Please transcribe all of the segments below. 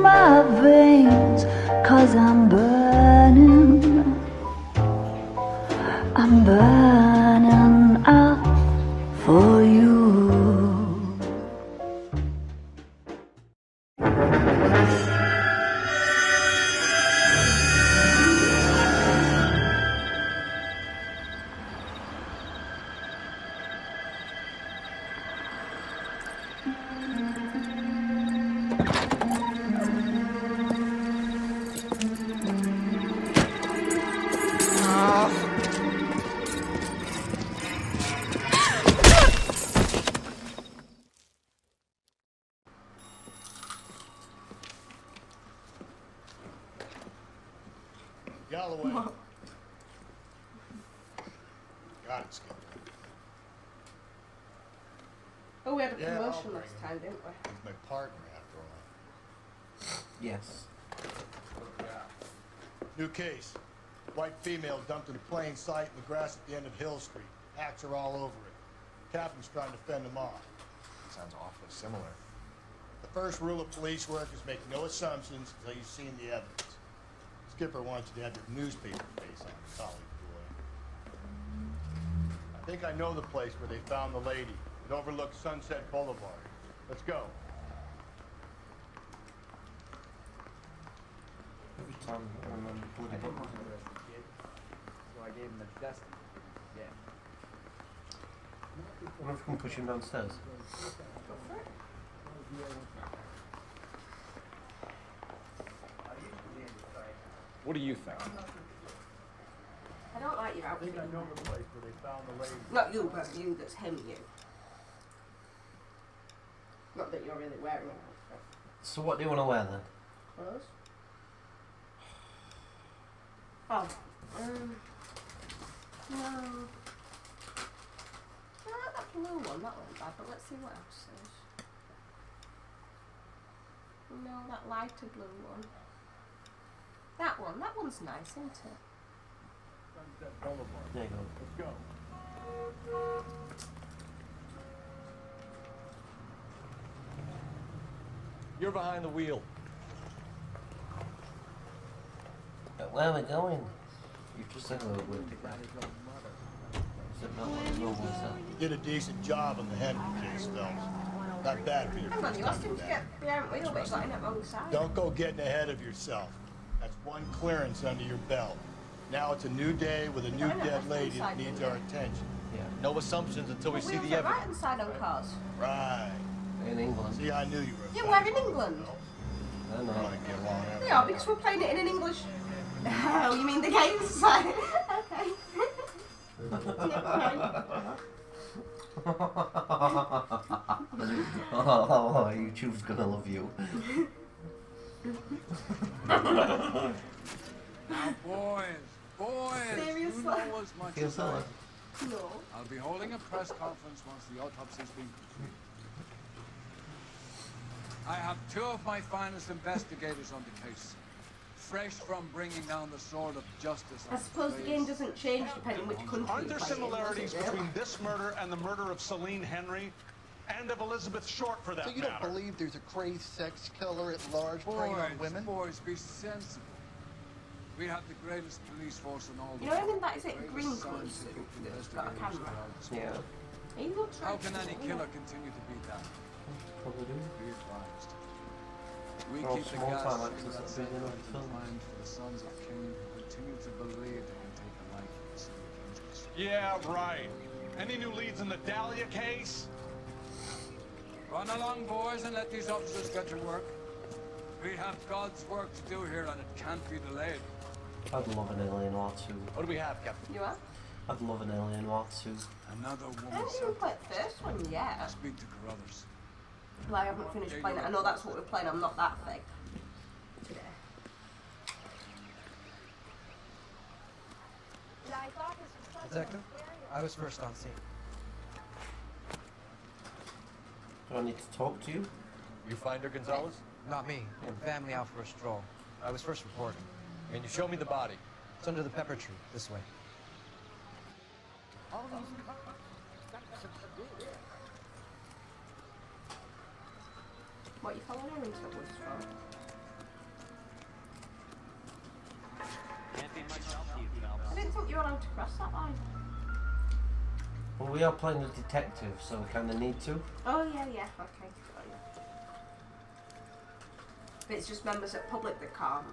my veins, 'cause I'm burning up for you. Galloway. Got it, Skip. Oh, we had a Yeah, promotion I'll last time, didn't we? He's my partner, after all. Yes. New case. White female dumped in plain sight in the grass at the end of Hill Street. Hacks are all over it. Captain's trying to fend them off. Sounds awfully similar. The first rule of police work is make no assumptions until you've seen the evidence. Skipper wants you to have your newspaper face on, colleague boy. I think I know the place where they found the lady. It overlooks Sunset Boulevard. Let's go. Every time I remember bloody book. So I gave him the dust. Yeah. I wonder if we can push him downstairs. What do you think? I don't like your I outfit. think I know the place where they found the lady. Not you, but you that's him, you. Not that you're really wearing an outfit. So what do you want to wear then? Clothes? Oh. No. No, that blue one, that wasn't bad, but let's see what else is. No, that lighter blue one. That one's nice, isn't it? Sunset Boulevard. There you go. Let's go. You're behind the wheel. Where are we going? You've just said we were going to grab it. Is it not what the normal said? You did a decent job on the Henry case, Phelps. Not bad for your Hang on, first you time asked him to back. get behind the wheel, but he's got in at wrong side. Don't go getting ahead of yourself. That's one clearance under your belt. Now it's a new day with a new dead lady that needs our attention. Yeah. No assumptions until we see Wheels the are right evidence. hand side on cars. Right. In England. See, I knew you were. Yeah, we're in England. I We know. might get along after Yeah, because we're playing it in an English. Oh, you mean the game side? Okay. Oh, YouTube's gonna love you. Now, boys, Seriously? you know as much Feel as so I like. do. No. I'll be holding a press conference once the autopsy's been completed. I have two of my finest investigators on the case, fresh from bringing down the sword of justice. I suppose the game doesn't change depending which country Aren't you there play in, similarities does it, between really? this murder and the murder of Celine Henry? And of Elizabeth Short, for that So you don't matter? believe there's a crazed sex killer at large preying on women? Boys, be sensible. We have the greatest police force in all the You know, world. even that is it, the green greatest coloured scientific suit that's got a investigators camera. around this world. Yeah. He looks How like can any something, killer yeah. continue to beat that? Probably do. Be advised. We Well, keep the small gas time in actors that that same bring in front other of films. mind for the sons of Cain who continue to believe they can take a life of the city of angels. Yeah, right. Any new leads in the Dahlia case? Run along, boys, and let these officers get to work. We have God's work to do here, and it can't be delayed. I'd love an Alien Noir 2. What do we have, Captain? You are? I'd love an Alien Noir 2. Another I woman haven't even played the first one yet. Speak to Carruthers. Well, I haven't finished playing it. I know that's what we're playing. I'm not that thick. Today. Detective, I was first on scene. Do I need to talk to you? You find her, Gonzalez? Not me. Family out for a stroll. I was first reporting. Can you show me the body? It's under the pepper tree, this way. What, you following her into the woods from? don't think you're allowed to cross that line. Well, we are playing a detective, so we kind of need to. Oh, yeah, okay. Got you. But it's just members of the public that can't.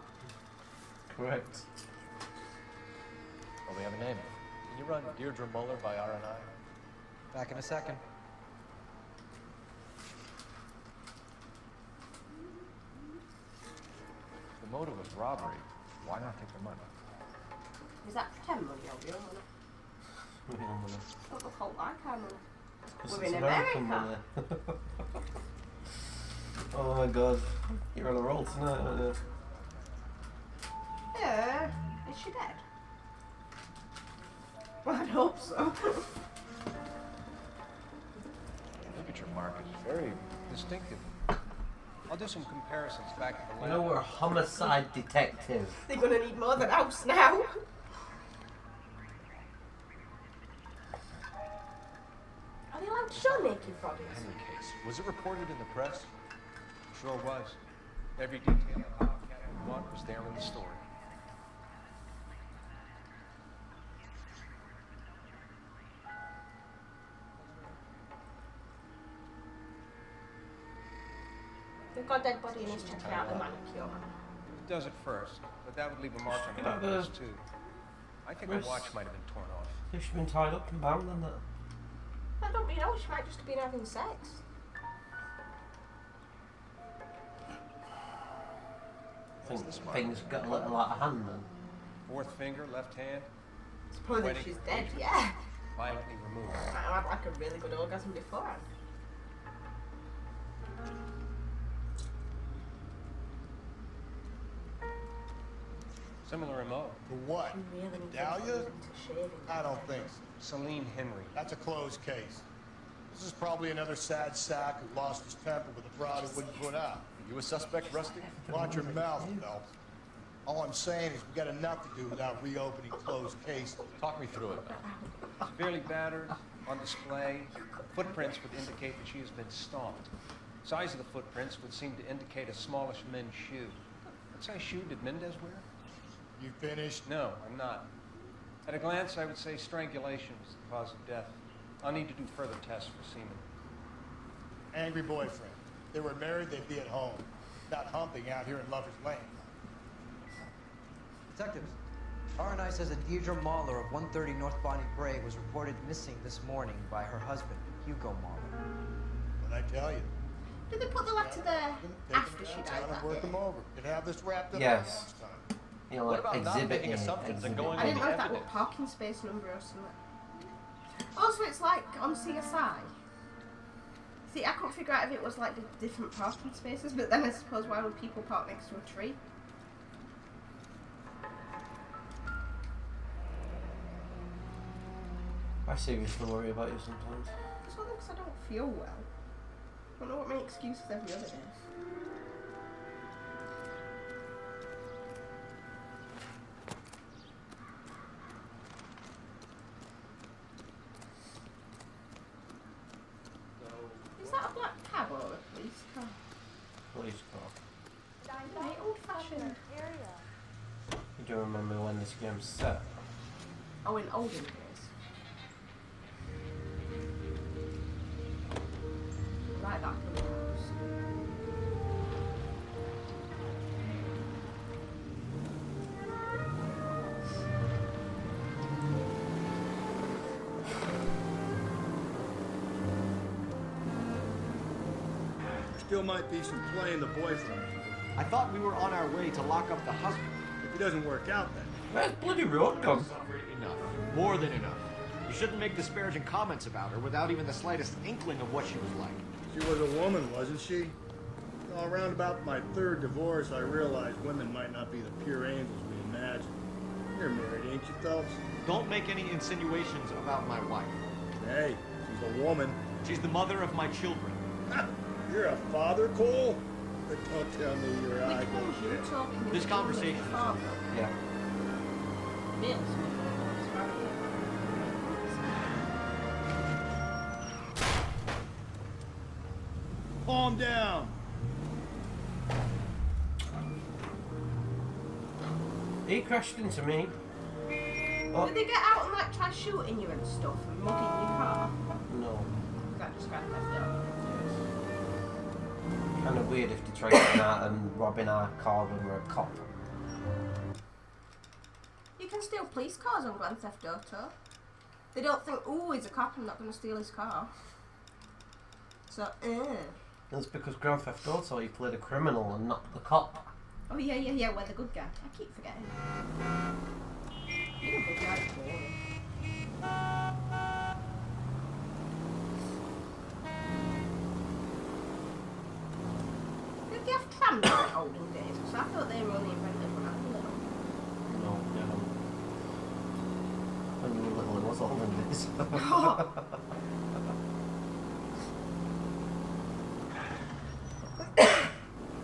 Correct. Well, we have a name. Can you run Deirdre Muller by R&I? Back in a second. The motive was robbery. Why not take the money? Is that pretend money or real money? Real money. Don't look all like our money. 'Cause We're it's in American America. money. Oh my god. You're on a roll tonight, aren't you? Yeah. Is she dead? Well, I'd hope so. Look at your market. Very distinctive. I'll do some comparisons back at the You lab. know, we're a homicide detective. They're gonna need more than house now. Are they allowed to show naked bodies? Henry case. Was it reported in the press? Sure was. Every detail of how Captain Blunt was there in the story. They've got a dead body and he's checking out the manicure. It does at first, but that would leave a mark on the Check out necklace the too. I think wrist. the watch might have been torn off. If she's been tied up and bound, then that. I don't know, she might just have been having sex. I think things got a little out of hand then. Fourth finger, left hand, Suppose if Wedding she's dead, yeah. violently removed. Might have had like a really good orgasm beforehand. Similar MO. For what? You really need to Dahlia? get into shaving. I don't think so. Celine Henry. That's a closed case. This is probably another sad sack who lost his temper with a broad who wouldn't put out. You a suspect, Rusty? Watch your mouth, Phelps. All I'm saying is we got enough to do without reopening closed cases. Talk me through it, man. Severely battered, on display. Footprints would indicate that she has been stomped. Size of the footprints would seem to indicate a smallish men's shoe. What size shoe did Mendez wear? You finished? No, I'm not. At a glance, I would say strangulation was the cause of death. I'll need to do further tests for semen. Angry boyfriend. If they were married, they'd be at home. Not humping out here in Lover's Lane. Detectives, R&I says that Deirdre Mahler of 130 North Bonnie Bray was reported missing this morning by her husband, Hugo Mahler. What'd I tell you? Did they put the letter there Take after them she downtown died and that work day? them over. Could have this wrapped up Yes. by lunchtime. You know, What like about not exhibit making A, assumptions and exhibit going I on didn't the know if that was evidence? parking space number or something. Also, it's like on CSI. See, I couldn't figure out if it was like the different parking spaces, but then I suppose why would people park next to a tree? I seriously worry about you sometimes. It's only because I don't feel well. I don't know what my excuses every other day. Is that a black cab or a police car? Police car. Very old-fashioned. You do remember when this game's set? Oh, in olden days. Right back in the house. Still might be some play in the boyfriend. I thought we were on our way to lock up the husband. If it doesn't work out, then. Where's bloody road gone? Enough. More than enough. You shouldn't make disparaging comments about her without even the slightest inkling of what she was like. She was a woman, wasn't she? Well, around about my third divorce, I realized women might not be the pure angels we imagine. You're married, ain't you, Phelps? Don't make any insinuations about my wife. Hey, she's a woman. She's the mother of my children. You're a father, Cole? But don't tell me you're Which eye one's you bullshit. talking This to? conversation is Father. Yeah. Bills. Calm down. He crashed into me. Did they get out and like try shooting you and stuff and mugging your car? No. Is that just Grand Theft Auto? Kind of weird if they tried getting out and robbing our car when we're a cop. You can steal police cars on Grand Theft Auto. They don't think, oh, he's a cop, I'm not going to steal his car. So, That's because Grand Theft Auto, you play the criminal and not the cop. Oh, yeah, we're the good guy. I keep forgetting. You're a good guy, boring. Did they have trams in the olden days? Because I thought they were only invented when I was little. No, yeah. When you were little, it was olden days.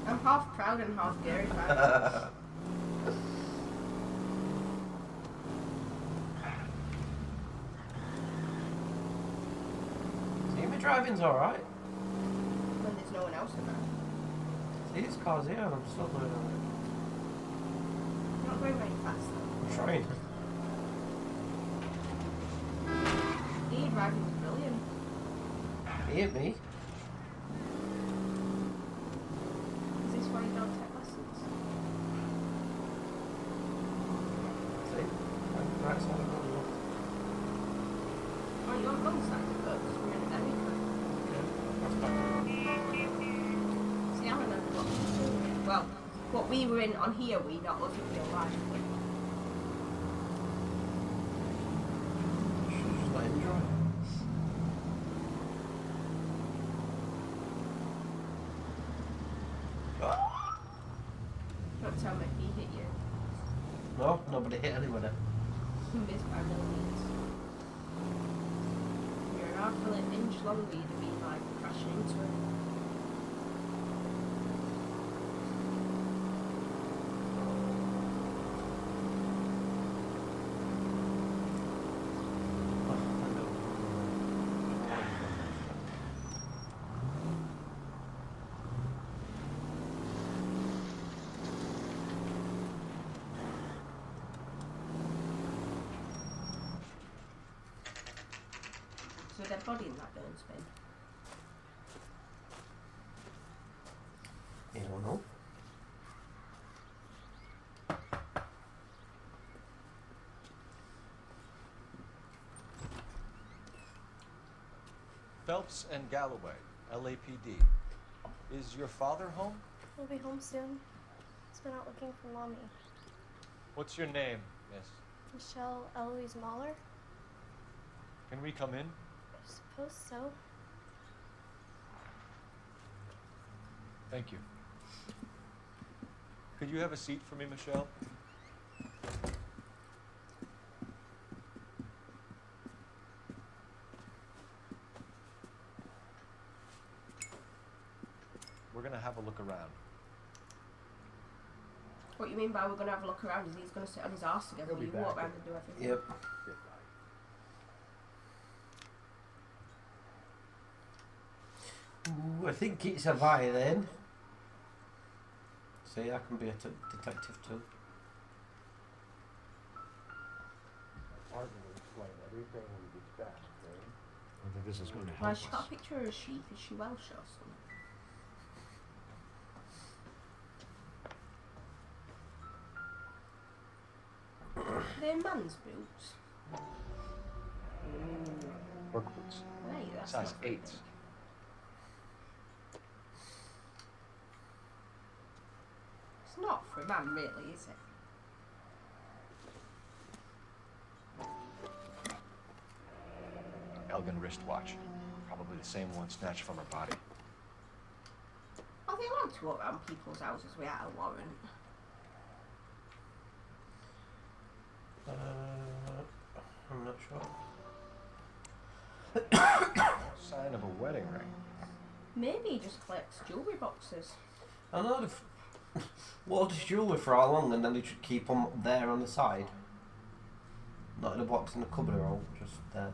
I'm half proud and half terrified. See, my driving's alright. When there's no one else in there. See, this car's here and I'm still doing it. You're not going very fast though. I'm trying. Your driving's brilliant. Hear me? Is this why you don't take lessons? See? Right side of the road. Oh, you're on wrong side of the road because we're in America. That's better. See, I remember what we were in. Well, what we were in on here, we not us in real life. Just let him drive. Don't tell me he hit you. No, nobody hit anybody. You missed by millimeters. You're an half an inch long, you'd have been like crashing into it. So dead body in that burn spin. You don't know. Phelps and Galloway, LAPD. Is your father home? He'll be home soon. He's been out looking for Mommy. What's your name, miss? Michelle Eloise Mahler? Can we come in? I suppose so. Thank you. Could you have a seat for me, Michelle? We're gonna have a look around. What you mean by we're going to have a look around is he's going to sit on his arse together and you walk around and do everything. Yep. Ooh, I think it's a violin. See, I can be a detective too. I think this is going to Why, help she got us. a picture of a sheep. Is she Welsh or something? They're man's boots. Work boots. Hey, that's Size not 8. It's not for a man, really, is it? Elgin wristwatch. Probably the same one snatched from her body. Are they allowed to walk around people's houses without a warrant? I'm not sure. Sign of a wedding ring. Maybe he just collects jewellery boxes. I know they've walled his jewellery for how long and then they should keep them there on the side. Not in a box in the cupboard or all, just there.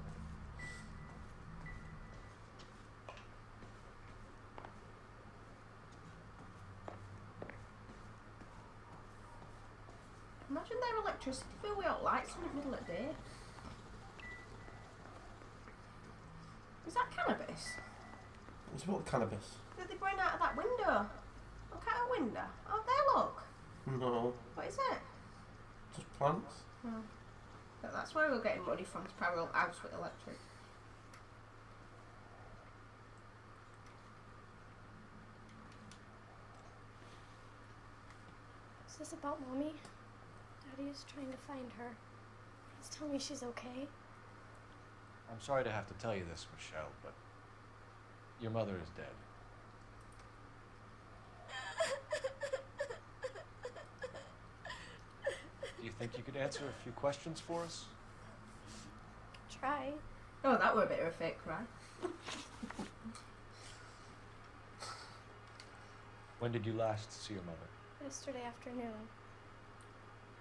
Imagine Imagine their electricity bill without lights in the middle of the day. Is that cannabis? It's what cannabis? That they bring out of that window. Look at a window. Oh, there, look. No. What is it? Just plants. Oh. But that's where we're getting money from, to power our house with electric. Is this about Mommy? Daddy is trying to find her. Please tell me she's okay. I'm sorry to have to tell you this, Michelle, but your mother is dead. Do you think you could answer a few questions for us? Try. Oh, that were a bit of a fake cry. When did you last see your mother? Yesterday afternoon,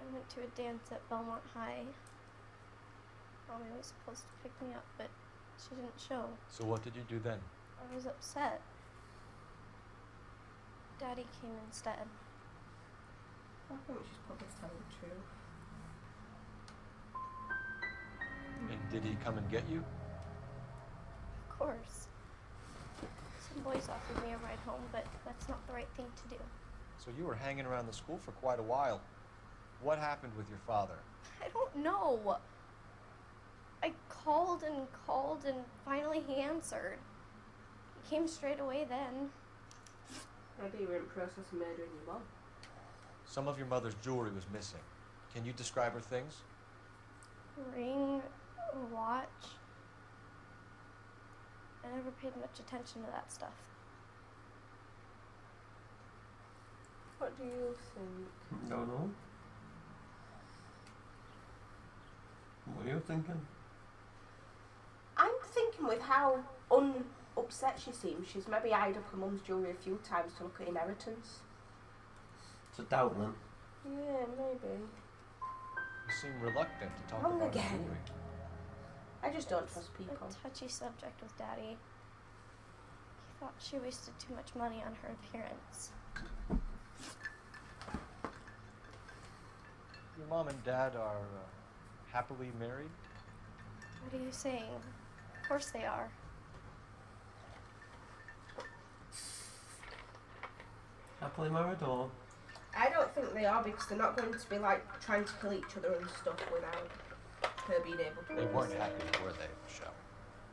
I went to a dance at Belmont High. Mommy was supposed to pick me up, but she didn't show. So what did you do then? I was upset. Daddy came instead. I think she's probably telling the truth. And did he come and get you? Of course. Some boys offered me a ride home, but that's not the right thing to do. So you were hanging around the school for quite a while. What happened with your father? I don't know. I called and finally he answered. He came straight away then. Maybe you were in the process of murdering your mom. Some of your mother's jewelry was missing. Can you describe her things? A ring, a watch. I never paid much attention to that stuff. What do you think? Don't know. What are you thinking? I'm thinking with how upset she seems, she's maybe eyed up her mum's jewellery a few times to look at inheritance. It's a doubt then. Yeah, maybe. You seem reluctant to talk Wrong about her again. jewelry. I just don't trust people. A touchy subject with Daddy. He thought she wasted too much money on her appearance. Your mom and dad are happily married? What are you saying? Of course they are. Happily married or? I don't think they are, because they're not going to be like trying to kill each other and stuff without her being able to. They weren't happy, were they, Michelle?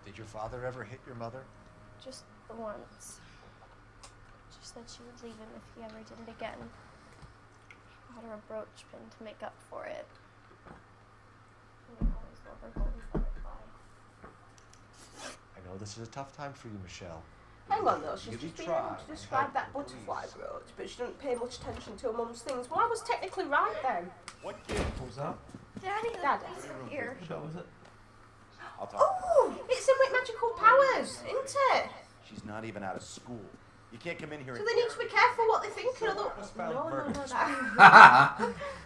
Did your father ever hit your mother? Just the once. She said she would leave him if he ever did it again. Bought her a brooch pin to make up for it. And I always love her golden butterfly. I know this is a tough time for you, Michelle. Hang on though, she's Really just been try able to and describe help that the butterfly police. brooch, but she didn't pay much attention to her mum's things. Well, I was technically right then. What gift? What was that? Daddy, the Daddy. police are here. What was it? I'll talk. Oh, it's him with magical powers, isn't it? She's not even out of school. You can't come in here So and they need to be careful what they think. No, Westbound no, murder. that.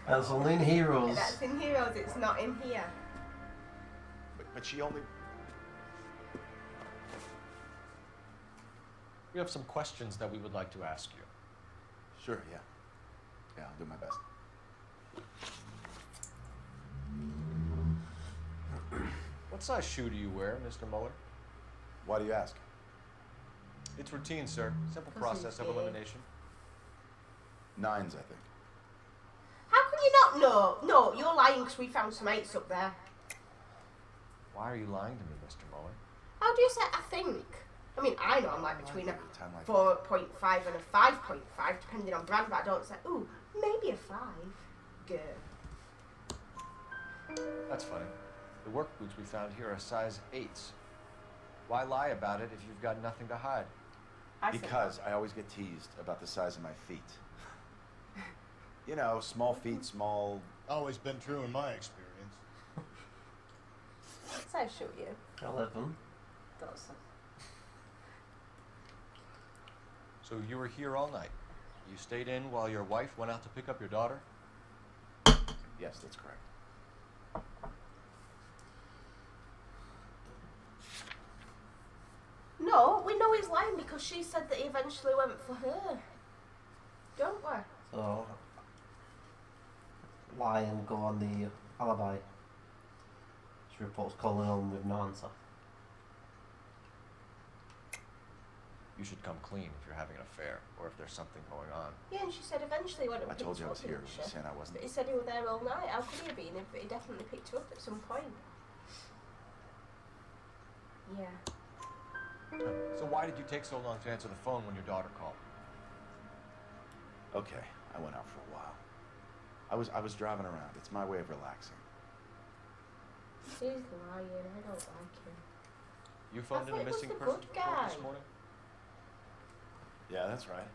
That's only in Heroes. That's in Heroes, it's not in here. But she only... We have some questions that we would like to ask you. Sure, yeah. Yeah, I'll do my best. What size shoe do you wear, Mr. Mueller? Why do you ask? It's routine, sir. Simple 'Cause process of he's gay. elimination. 9s, I think. How can you not know? No, you're lying because we found some 8s up there. Why are you lying to me, Mr. Mueller? How do you say I think? I mean, I know I'm like between a Time like 4.5 and a 5.5, depending on brand, but I don't say, ooh, maybe a 5. Good. That's funny. The work boots we found here are size 8s. Why lie about it if you've got nothing to hide? I think Because I always get teased about the size of my feet. You know, small feet, small... Always been true in my experience. What size shoe are you? 11. Does. So you were here all night. You stayed in while your wife went out to pick up your daughter? Yes, that's correct. No, we know he's lying because she said that he eventually went for her. Don't we? So, lie and go on the alibi. She reports calling home with no answer. You should come clean if you're having an affair, or if there's something going on. Yeah, and she said eventually when I told you I was here. You saying I wasn't? But he said he was there all night. How could he have been? He definitely picked her up at some point. Yeah. So why did you take so long to answer the phone when your daughter called? Okay, I went out for a while. I was driving around. It's my way of relaxing. He's lying. I don't like him. You phoned in a missing person report this morning? Yeah, that's right.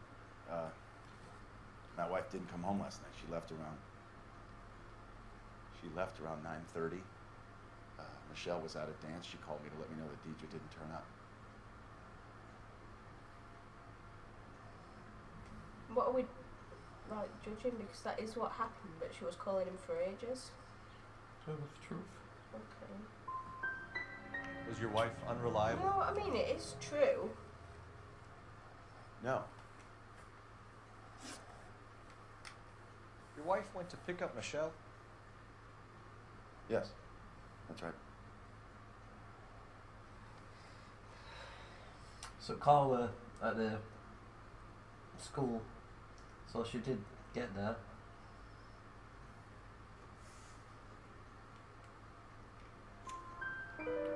My wife didn't come home last night. She left around 9:30. Michelle was at a dance. She called me to let me know that Deidre didn't turn up. What are we like judging? Because that is what happened. That she was calling him for ages. Tell the truth. Okay. Was your wife unreliable? No, I mean it is true. No. Your wife went to pick up Michelle? Yes, that's right. So call her at the school. So she did get there.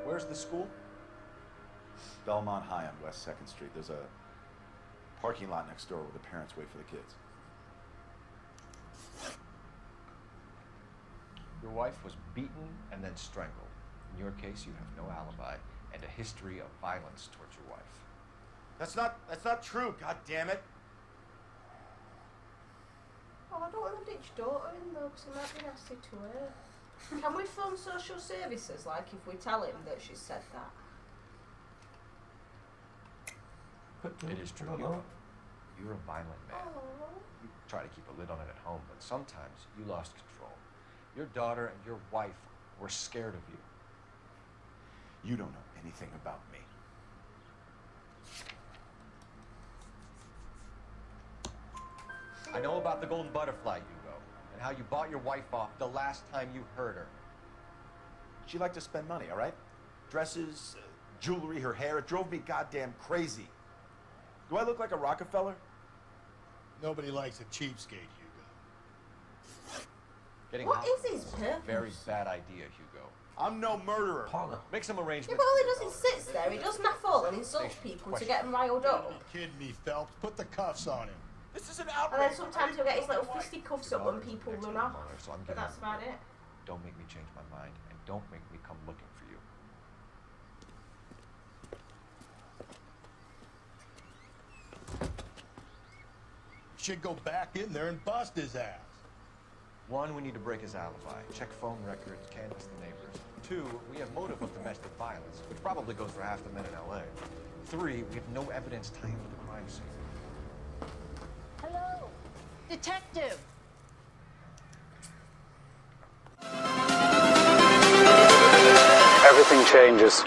Where's the school? Belmont High on West 2nd Street. There's a parking lot next door where the parents wait for the kids. Your wife was beaten and then strangled. In your case, you have no alibi and a history of violence towards your wife. That's not true, god damn it. Oh, I don't want to ditch daughter in though, because it might be nasty to her. Can we phone social services, like if we tell him that she said that? It is true. You're a violent man. You try to keep a lid on it at home, but sometimes you lost control. Your daughter and your wife were scared of you. You don't know anything about me. I know about the golden butterfly, Hugo, and how you bought your wife off the last time you heard her. She liked to spend money, all right? Dresses, jewelry, her hair. It drove me goddamn crazy. Do I look like a Rockefeller? Nobody likes a cheapskate, Hugo. Getting What out is his was a purpose? very bad idea, Hugo. I'm no murderer. Make some Yeah, arrangements. but all he does is sits there. He does naff all and insults people to get them riled up. Kidding me, Phelps. Put the cuffs on him. This is an And outrage. then sometimes he'll get his little fisticuffs up when people run off. So I'm But getting that's about it. Don't make me change my mind, and don't make me come looking for you. Should go back in there and bust his ass. One, we need to break his alibi. Check phone records, canvass the neighbors. Two, we have motive of domestic violence, which probably goes for half the men in L.A. Three, we have no evidence tying him to the crime scene. Hello, detective. Everything changes.